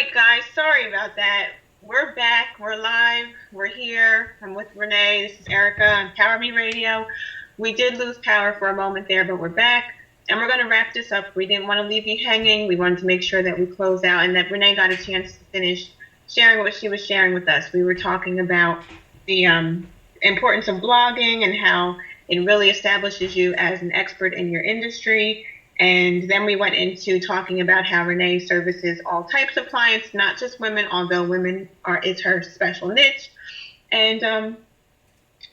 right, guys. Sorry about that. We're back. We're live. We're here. I'm with Renee. This is Erica on Power Me Radio. We did lose power for a moment there, but we're back. And we're going to wrap this up. We didn't want to leave you hanging. We wanted to make sure that we close out and that Renee got a chance to finish sharing what she was sharing with us. We were talking about the importance of blogging and how it really establishes you as an expert in your industry. And then we went into talking about how Renee services all types of clients, not just women, although women is her special niche. And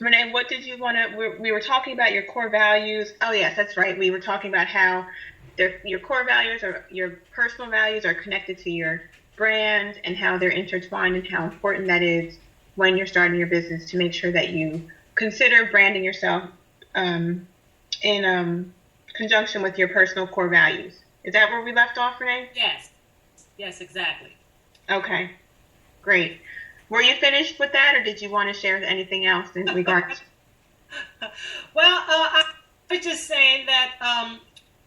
Renee, what did you want to, we were talking about your core values. Oh, yes, that's right. We were talking about how your core values or your personal values are connected to your brand and how they're intertwined and how important that is when you're starting your business to make sure that you consider branding yourself in conjunction with your personal core values. Is that where we left off, Renee? Yes, exactly. Okay, great. Were you finished with that, or did you want to share anything else in regards? Well, I was just saying that,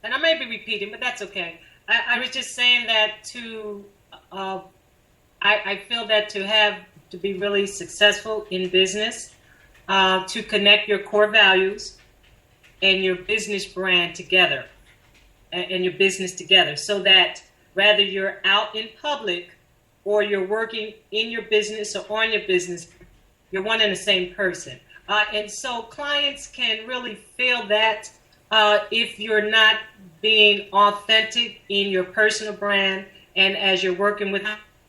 and I may be repeating, but that's okay. I was just saying that I feel that to be really successful in business, to connect your core values and your business brand together and your business together so that whether you're out in public or you're working in your business or on your business, you're one and the same person. And so clients can really feel that if you're not being authentic in your personal brand and as you're working with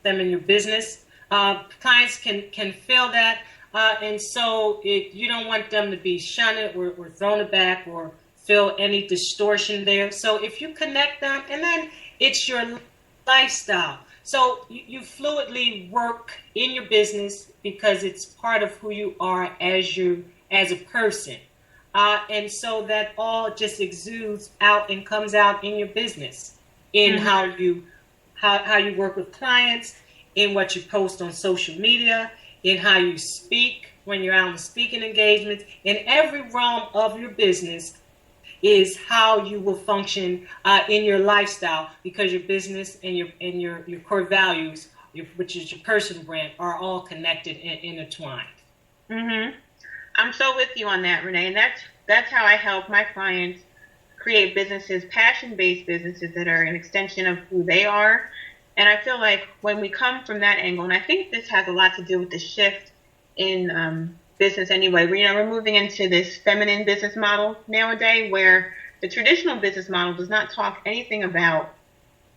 them in your business, clients can feel that. And so you don't want them to be shunned or thrown aback or feel any distortion there. So if you connect them, and then it's your lifestyle. So you fluidly work in your business because it's part of who you are as a person. And so that all just exudes out and comes out in your business, in how you work with clients, in what you post on social media, in how you speak when you're out in speaking engagements. In every realm of your business is how you will function in your lifestyle, because your business and your core values, which is your personal brand, are all connected and intertwined. Mm-hmm. I'm so with you on that, Renee. And that's how I help my clients create businesses, passion-based businesses that are an extension of who they are. And I feel like when we come from that angle, and I think this has a lot to do with the shift in business anyway, we're moving into this feminine business model nowadays where the traditional business model does not talk anything about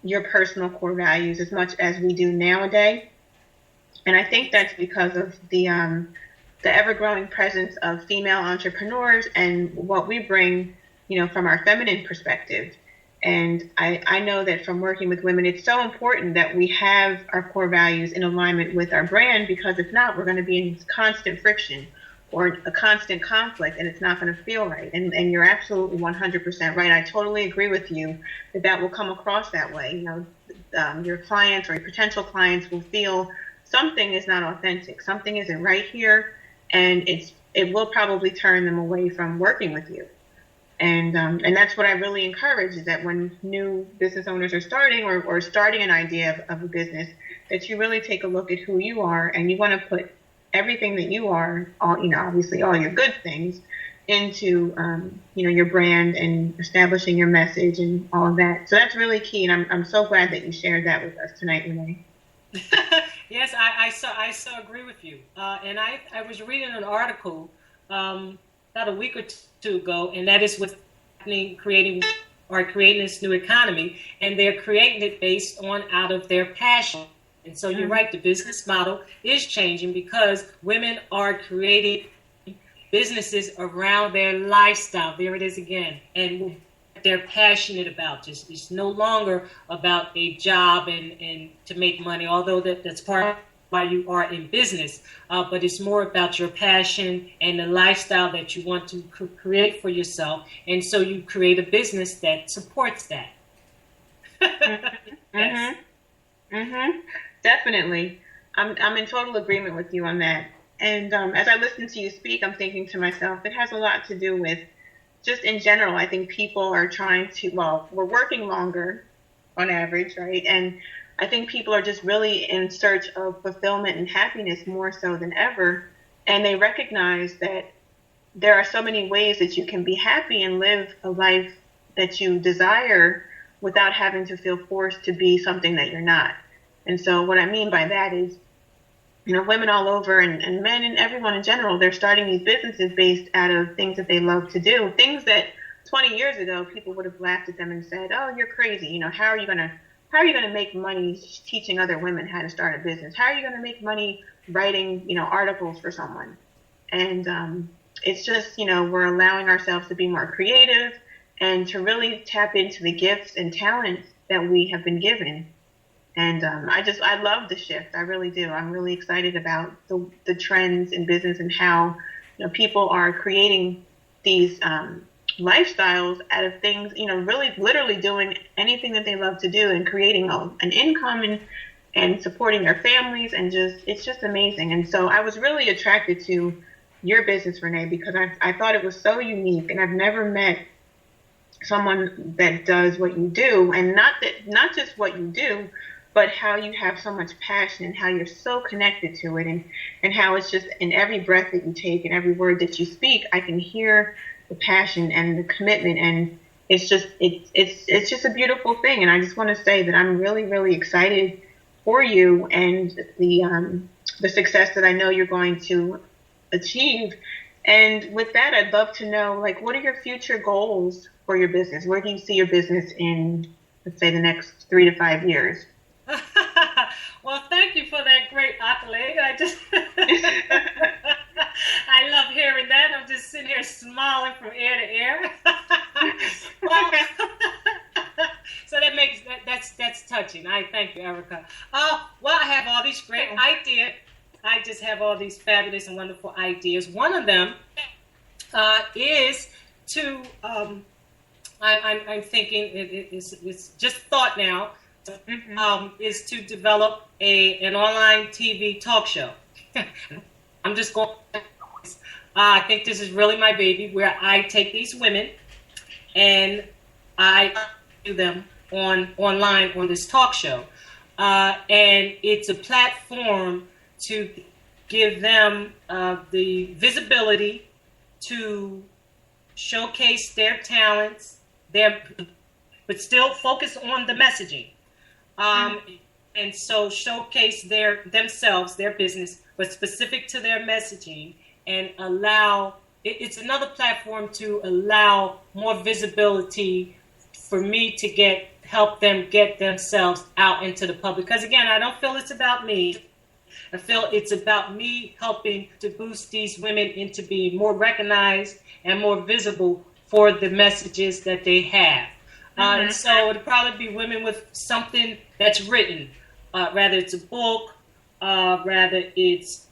your personal core values as much as we do nowadays. And I think that's because of the ever-growing presence of female entrepreneurs and what we bring, from our feminine perspective. And I know that from working with women, it's so important that we have our core values in alignment with our brand, because if not, we're going to be in constant friction or a constant conflict, and it's not going to feel right. And you're absolutely 100% right. I totally agree with you that will come across that way. Your clients or your potential clients will feel something is not authentic, something isn't right here, and it will probably turn them away from working with you. And that's what I really encourage, is that when new business owners are starting or starting an idea of a business, that you really take a look at who you are, and you want to put everything that you are, obviously all your good things, into your brand and establishing your message and all of that. So that's really key, and I'm so glad that you shared that with us tonight, Renee. Yes, I so agree with you. And I was reading an article about a week or two ago, and that is what's happening, creating this new economy, and they're creating it based on out of their passion. And so you're right, the business model is changing because women are creating businesses around their lifestyle. There it is again, and what they're passionate about. It's no longer about a job and to make money, although that's part of why you are in business, but it's more about your passion and the lifestyle that you want to create for yourself, and so you create a business that supports that. Yes. Definitely. I'm in total agreement with you on that. And as I listen to you speak, I'm thinking to myself, it has a lot to do with just in general. I think people are trying to, we're working longer on average, right? And I think people are just really in search of fulfillment and happiness more so than ever. And they recognize that there are so many ways that you can be happy and live a life that you desire without having to feel forced to be something that you're not. And so what I mean by that is, women all over and men and everyone in general, they're starting these businesses based out of things that they love to do, things that 20 years ago people would have laughed at them and said, "Oh, you're crazy. How are you gonna make money teaching other women how to start a business? How are you gonna make money writing, articles for someone?" And it's just, we're allowing ourselves to be more creative and to really tap into the gifts and talents that we have been given. And I love the shift. I really do. I'm really excited about the trends in business and how, people are creating these lifestyles out of things, really literally doing anything that they love to do and creating an income and supporting their families. And it's just amazing. And so I was really attracted to your business, Renee, because I thought it was so unique, and I've never met someone that does what you do, and not just what you do, but how you have so much passion and how you're so connected to it, and how it's just in every breath that you take and every word that you speak, I can hear the passion and the commitment, and it's just a beautiful thing. And I just want to say that I'm really, really excited for you and the success that I know you're going to achieve. And with that, I'd love to know, what are your future goals for your business? Where do you see your business in, let's say, the next 3 to 5 years? Well, thank you for that great accolade. I love hearing that. I'm just sitting here smiling from ear to ear. Well, so that's touching. I thank you, Erica. Well, I have all these great ideas. I just have all these fabulous and wonderful ideas. One of them is to, I'm thinking, it's just thought now, is to develop an online TV talk show. I'm just going, I think this is really my baby, where I take these women and I do them online on this talk show. And it's a platform to give them the visibility to showcase their talents, but still focus on the messaging. And so showcase themselves, their business, but specific to their messaging, and it's another platform to allow more visibility for me to help them get themselves out into the public. Because again, I don't feel it's about me. I feel it's about me helping to boost these women into being more recognized and more visible for the messages that they have. And so it'll probably be women with something that's written, rather it's a book, rather it's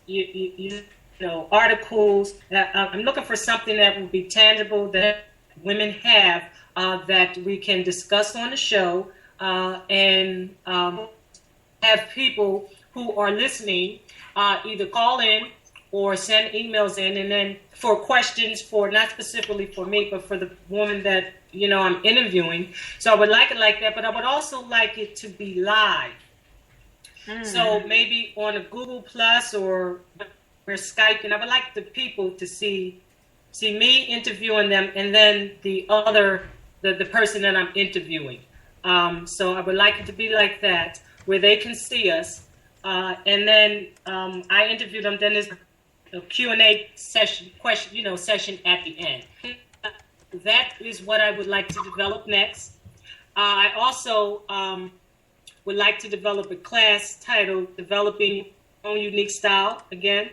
articles. I'm looking for something that will be tangible that women have, that we can discuss on the show, and have people who are listening either call in or send emails in, and then for questions for, not specifically for me, but for the woman that I'm interviewing. So I would like it like that, but I would also like it to be live. So maybe on a Google Plus or Skype, and I would like the people to see me interviewing them, and then the person that I'm interviewing. So I would like it to be like that, where they can see us, and then I interview them. Then there's a Q&A session, session at the end. That is what I would like to develop next. I also would like to develop a class titled Developing Your Own Unique Style, again,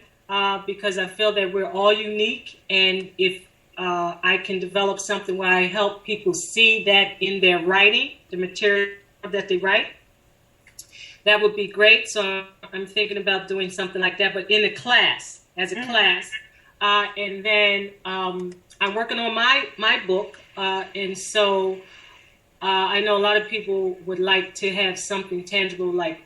because I feel that we're all unique, and if I can develop something where I help people see that in their writing, the material that they write, that would be great. So I'm thinking about doing something like that, but in a class, as a class. And then I'm working on my book, and so I know a lot of people would like to have something tangible, like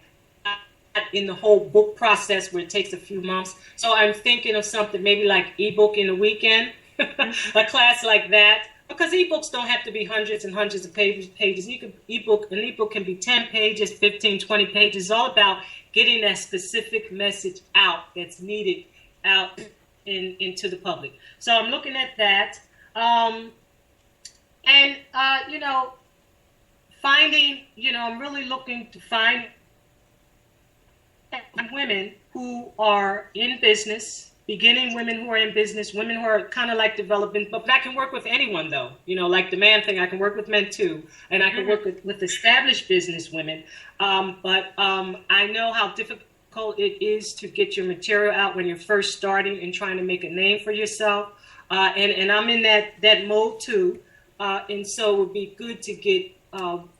in the whole book process where it takes a few months. So I'm thinking of something maybe like ebook in a weekend, a class like that, Because ebooks don't have to be hundreds and hundreds of pages. An ebook can be 10 pages, 15, 20 pages. It's all about getting that specific message out that's needed out into the public. So I'm looking at that. I'm really looking to find women who are in business, beginning women who are in business, women who are kind of like developing, but I can work with anyone though, like the man thing, I can work with men too, and I can work with established business women. But I know how difficult it is to get your material out when you're first starting and trying to make a name for yourself. And I'm in that mode too. And so it would be good to get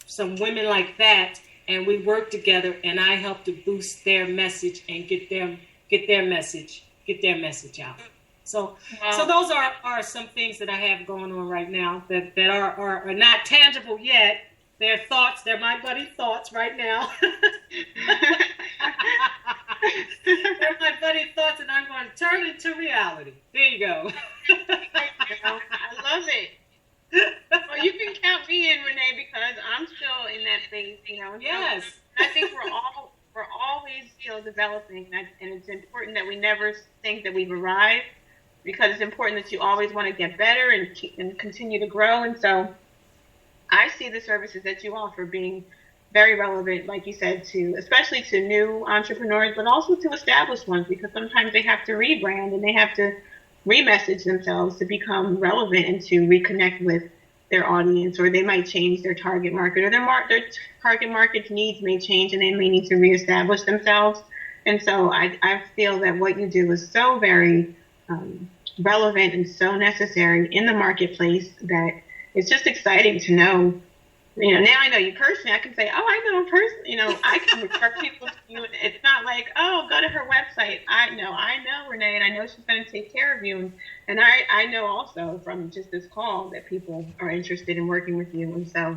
some women like that, and we work together, and I help to boost their message and get their message out. So So those are some things that I have going on right now that are not tangible yet. They're thoughts. They're my buddy thoughts right now. They're my buddy thoughts, and I'm going to turn it into reality. There you go. I love it. Well, you can count me in, Renee, because I'm still in that phase, Yes. I think we're always developing, and it's important that we never think that we've arrived, because it's important that you always want to get better and continue to grow. And so I see the services that you offer being very relevant, like you said, especially to new entrepreneurs, but also to established ones, because sometimes they have to rebrand and they have to remessage themselves to become relevant and to reconnect with their audience, or they might change their target market, or their target market's needs may change and they may need to reestablish themselves. And so I feel that what you do is so very relevant and so necessary in the marketplace that it's just exciting to know. Now I know you personally. I can say, oh, I know him personally. I can refer people to you. It's not like, oh, go to her website. I know Renee, and I know she's going to take care of you. And I know also from just this call that people are interested in working with you. And so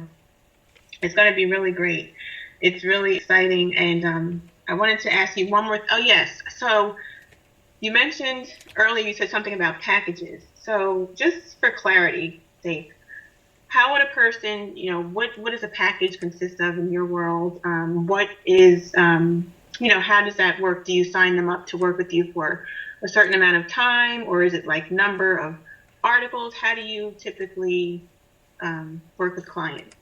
it's going to be really great. It's really exciting. And I wanted to ask you one more. Oh, yes. So you mentioned earlier, you said something about packages. So just for clarity's sake, how would a person, what does a package consist of in your world? What is, how does that work? Do you sign them up to work with you for a certain amount of time, or is it like number of articles? How do you typically work with clients?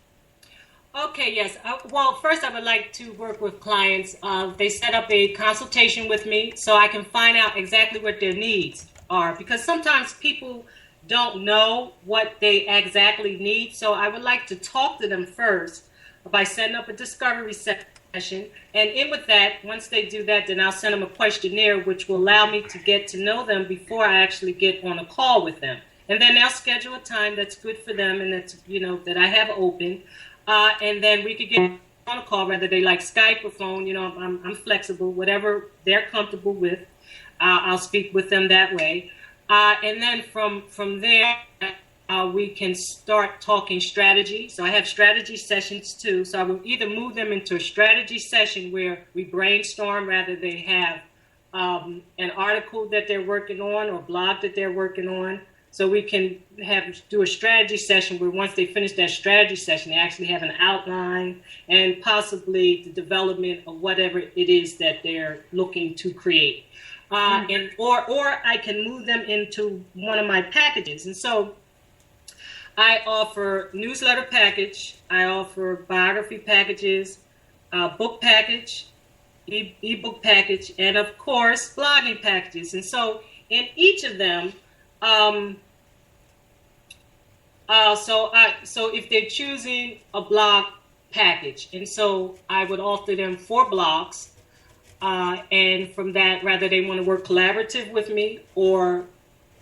Okay, yes. Well, first I would like to work with clients. They set up a consultation with me so I can find out exactly what their needs are, because sometimes people don't know what they exactly need. So I would like to talk to them first by setting up a discovery session. And in with that, once they do that, then I'll send them a questionnaire, which will allow me to get to know them before I actually get on a call with them. And then they'll schedule a time that's good for them and that's, that I have open. And then we could get on a call, whether they like Skype or phone. I'm flexible, whatever they're comfortable with. I'll speak with them that way. And then from there, we can start talking strategy. So I have strategy sessions too. So I will either move them into a strategy session where we brainstorm, rather they have an article that they're working on or blog that they're working on. So we can do a strategy session where once they finish that strategy session, they actually have an outline and possibly the development of whatever it is that they're looking to create. Or I can move them into one of my packages. And so I offer newsletter package, I offer biography packages, book package, ebook package, and of course blogging packages. And so in each of them, so if they're choosing a blog package, and so I would offer them 4 blogs. And from that, rather they want to work collaborative with me or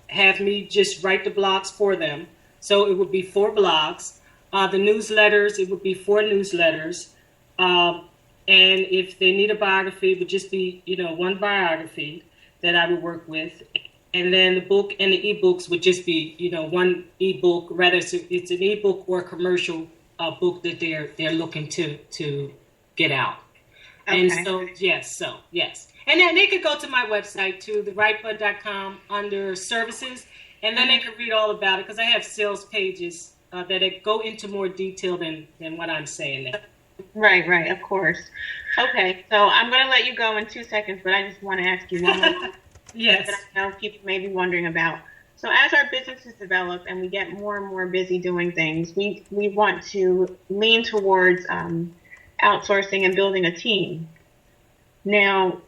have me just write the blogs for them. So it would be 4 blogs. The newsletters, it would be 4 newsletters. And if they need a biography, it would just be, 1 biography that I would work with. And then the book and the ebooks would just be, 1 ebook, rather it's an ebook or a commercial book that they're looking to get out. Okay. And so, yes. And then they could go to my website too, therightbud.com, under services, And then they can read all about it because I have sales pages that go into more detail than what I'm saying now. Right, of course. Okay, so I'm going to let you go in 2 seconds, but I just want to ask you one more Yes. that I know people may be wondering about. So as our businesses develop and we get more and more busy doing things, we want to lean towards outsourcing and building a team. Now,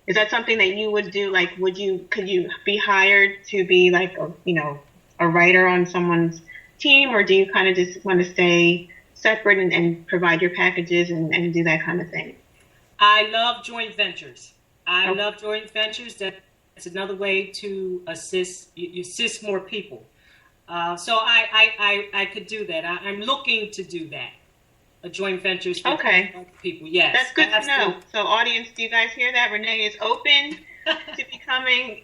is that something that you would do? Like, could you be hired to be like, a writer on someone's team, or do you kind of just want to stay separate and provide your packages and do that kind of thing? I love joint ventures. Love joint ventures. That's another way to assist more people. So I could do that. I'm looking to do that. A joint ventures with people. Yes. That's good to know. So audience, do you guys hear that? Renee is open to becoming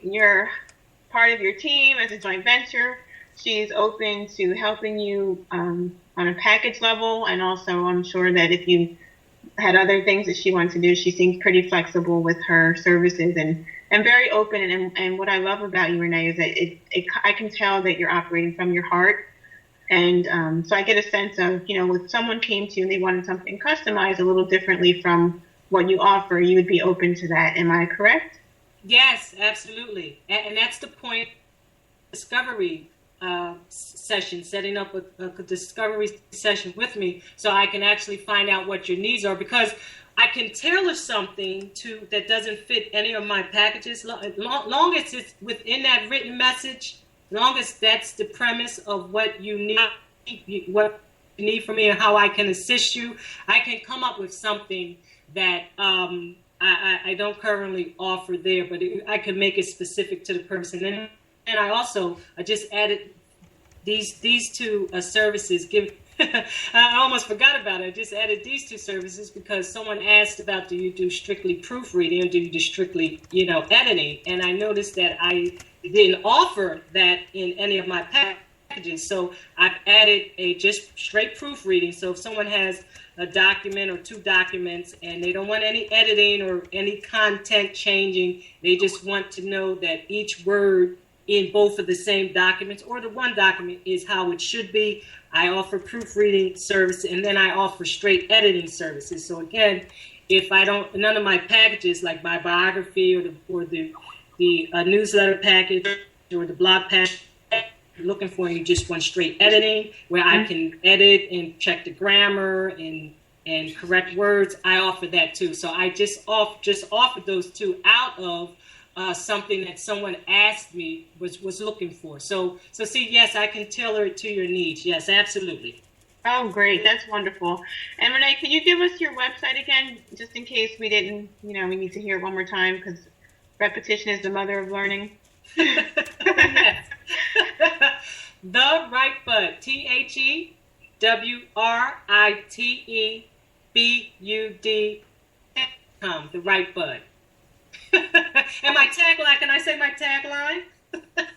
part of your team as a joint venture. She's open to helping you on a package level, and also I'm sure that if you had other things that she wants to do, she seems pretty flexible with her services and very open. And what I love about you, Renee, is that I can tell that you're operating from your heart. And so I get a sense of, if someone came to you and they wanted something customized a little differently from what you offer, you would be open to that. Am I correct? Yes, absolutely. And that's the point. Discovery session, setting up a discovery session with me so I can actually find out what your needs are, because I can tailor something that doesn't fit any of my packages, long as it's within that written message, long as that's the premise of what you need from me and how I can assist you. I can come up with something that I don't currently offer there, but I can make it specific to the person. And I just added these two services. I almost forgot about it. I just added these two services because someone asked about, do you do strictly proofreading or do you do strictly, editing? And I noticed that I didn't offer that in any of my packages. So I've added a just straight proofreading. So if someone has a document or two documents and they don't want any editing or any content changing, they just want to know that each word in both of the same documents or the one document is how it should be, I offer proofreading service, and then I offer straight editing services. So again, if none of my packages like my biography or the newsletter package or the blog package you're looking for, you just want straight editing where I can edit and check the grammar and correct words, I offer that too. So I just offered those two out of something that someone asked me was looking for. So see, yes, I can tailor it to your needs. Yes, absolutely. Oh, great. That's wonderful. And Renee, can you give us your website again, just in case we didn't, we need to hear it one more time, because repetition is the mother of learning. Yes. The Right Bud, TheWriteBud.com, The Right Bud. And my tagline, can I say my tagline?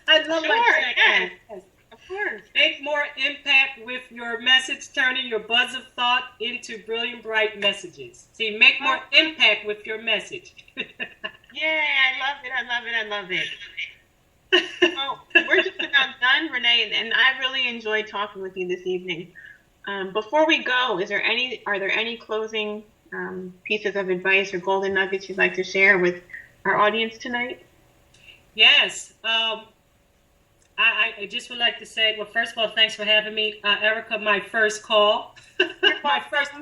I love my tagline. Yes. Of course. Make more impact with your message, turning your buzz of thought into brilliant, bright messages. See, make more impact with your message. Yeah, I love it. Well, we're just about done, Renee, and I really enjoyed talking with you this evening. Before we go, are there any closing pieces of advice or golden nuggets you'd like to share with our audience tonight? Yes. I just would like to say, well, first of all, thanks for having me. Erica, my first call, my first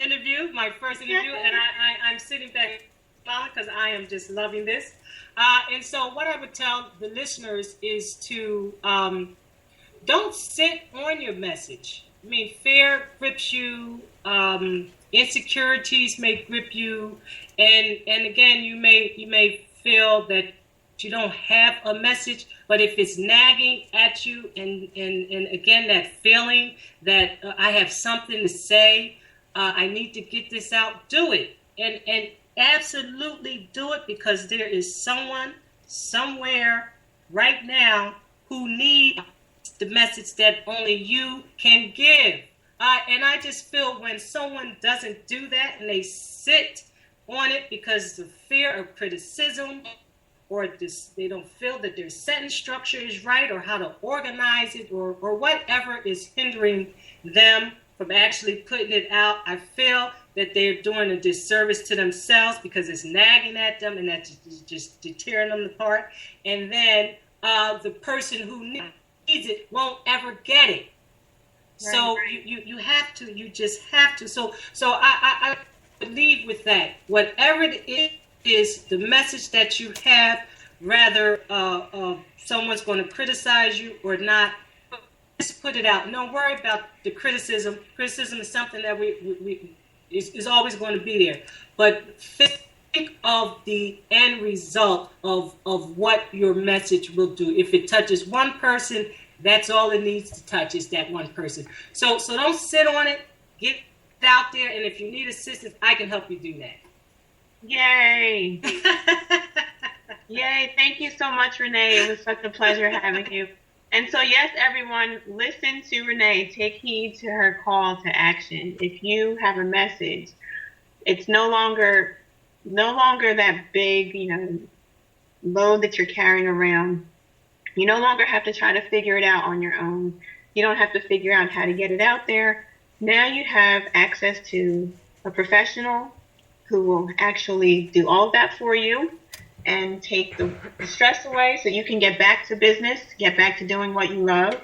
interview, and I'm sitting back because I am just loving this. And so what I would tell the listeners is to don't sit on your message. I mean, fear grips you, insecurities may grip you, and again, you may feel that you don't have a message, but if it's nagging at you and again, that feeling that I have something to say, I need to get this out, do it. And absolutely do it, because there is someone somewhere right now who needs the message that only you can give. And I just feel when someone doesn't do that and they sit on it because of fear of criticism or they don't feel that their sentence structure is right, or how to organize it, or whatever is hindering them from actually putting it out, I feel that they're doing a disservice to themselves because it's nagging at them and that's just tearing them apart. And then the person who needs it won't ever get it. Right, so right. You just have to. So I believe with that, whatever it is, the message that you have, rather someone's going to criticize you or not, just put it out. Don't worry about the criticism. Criticism is something that is always going to be there. But think of the end result of what your message will do. If it touches one person, that's all it needs to touch is that one person. So don't sit on it. Get it out there. And if you need assistance, I can help you do that. Yay. Yay. Thank you so much, Renee. It was such a pleasure having you. And so, yes, everyone, listen to Renee. Take heed to her call to action. If you have a message, it's no longer that big, load that you're carrying around. You no longer have to try to figure it out on your own. You don't have to figure out how to get it out there. Now you have access to a professional who will actually do all of that for you and take the stress away so you can get back to business, get back to doing what you love,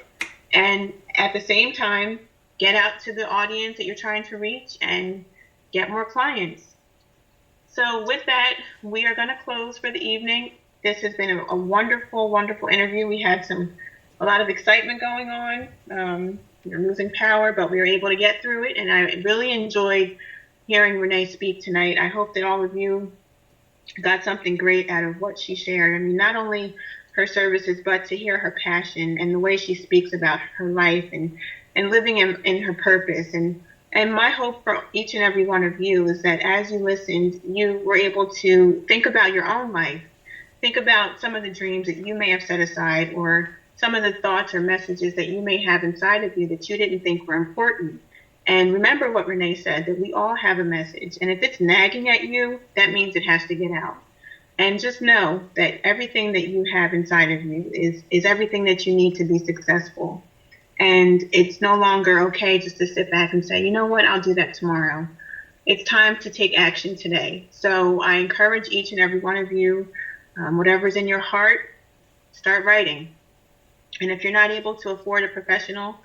and at the same time, get out to the audience that you're trying to reach and get more clients. So with that, we are going to close for the evening. This has been a wonderful, wonderful interview. We had a lot of excitement going on. We're losing power, but we were able to get through it, and I really enjoyed hearing Renee speak tonight. I hope that all of you got something great out of what she shared. I mean, not only her services, but to hear her passion and the way she speaks about her life and living in her purpose. And my hope for each and every one of you is that as you listened, you were able to think about your own life. Think about some of the dreams that you may have set aside, or some of the thoughts or messages that you may have inside of you that you didn't think were important. And remember what Renee said, that we all have a message. And if it's nagging at you, that means it has to get out. And just know that everything that you have inside of you is everything that you need to be successful. And it's no longer okay just to sit back and say, you know what, I'll do that tomorrow. It's time to take action today. So I encourage each and every one of you, whatever's in your heart, start writing. And if you're not able to afford a professional,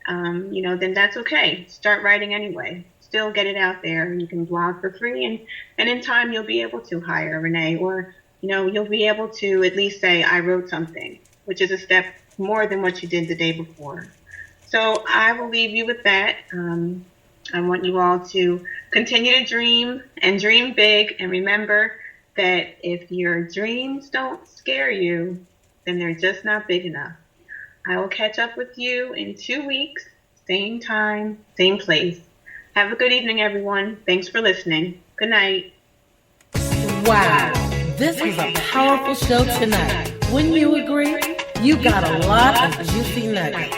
then that's okay. Start writing anyway. Still get it out there. You can blog for free, and in time you'll be able to hire Renee, or you'll be able to at least say, I wrote something, which is a step more than what you did the day before. So I will leave you with that. I want you all to continue to dream and dream big, and remember that if your dreams don't scare you, then they're just not big enough. I will catch up with you in 2 weeks, same time, same place. Have a good evening, everyone. Thanks for listening. Good night. Wow, this was a powerful show tonight. Wouldn't you agree? You got a lot of juicy nuggets.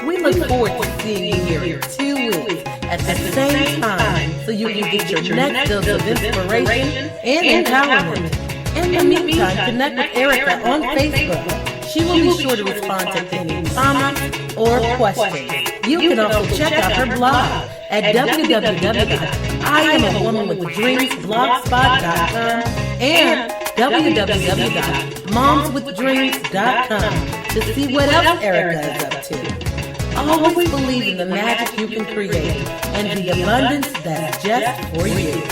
We look forward to seeing you here in 2 weeks at the same time so you can get your next dose of inspiration and empowerment. In the meantime, connect with Erica on Facebook. She will be sure to respond to any comments or questions. You can also check out her blog at www.IamAWomanWithDreamsBlogspot.com and www.momswithdreams.com to see what else Erica is up to. Always believe in the magic you can create and the abundance that's just for you.